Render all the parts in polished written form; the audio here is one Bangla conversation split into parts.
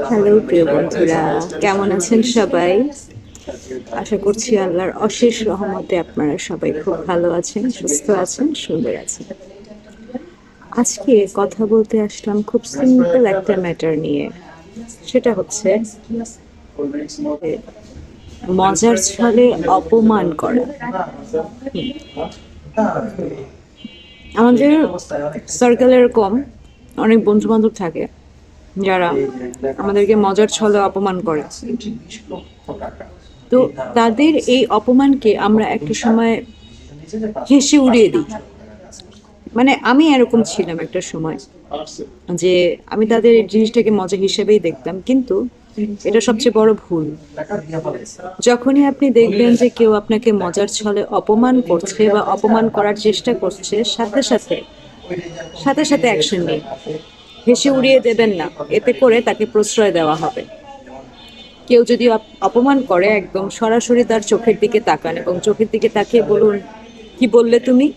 হ্যালো প্রিয় বন্ধুরা, কেমন আছেন সবাই? আশা করছি আল্লাহর অশেষ রহমতে আপনারা সবাই খুব ভালো আছেন, সুস্থ আছেন, সুন্দর আছেন। আজকে কথা বলতে আসলাম খুব সিম্পল একটা ম্যাটার নিয়ে। সেটা হচ্ছে মজার ছলে অপমান করা। আমাদের সার্কেল এরকম অনেক বন্ধু বান্ধব থাকে যারা আমাদেরকে মজার ছলে অপমান করে। তো তাদের এই অপমানকে আমরা একটা সময় হেসে উড়িয়ে দিই। মানে আমি এরকম ছিলাম একটা সময়, যে আমি তাদের এই জিনিসটাকে মজা হিসেবেই দেখতাম, কিন্তু এটা সবচেয়ে বড় ভুল। যখনই আপনি দেখবেন যে কেউ আপনাকে মজার ছলে অপমান করছে বা অপমান করার চেষ্টা করছে, সাথে সাথে সাথে সাথে অ্যাকশন নিন। হেসে উড়িয়ে দেবেন না, এতে করে তাকে প্রশ্রয় দেওয়া হবে। কেউ যদি অপমান করে, একদম সরাসরি তার চোখের দিকে তাকান এবং চোখের দিকে তাকিয়ে বলুন, কি বললে তুমি?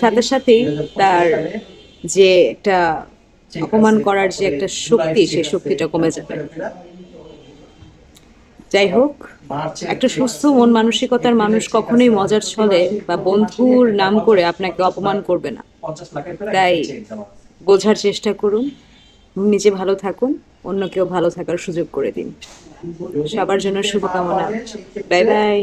সাথে সাথেই তার যে একটা অপমান করার যে একটা শক্তি, সেই শক্তিটা কমে যাবে। যাই হোক, একটা সুস্থ মন মানসিকতার মানুষ কখনোই মজার ছলে বা বন্ধুর নাম করে আপনাকে অপমান করবে না। তাই বোঝার চেষ্টা করুন, নিজে ভালো থাকুন, অন্যকেও ভালো থাকার সুযোগ করে দিন। সবার জন্য শুভকামনা। Bye bye.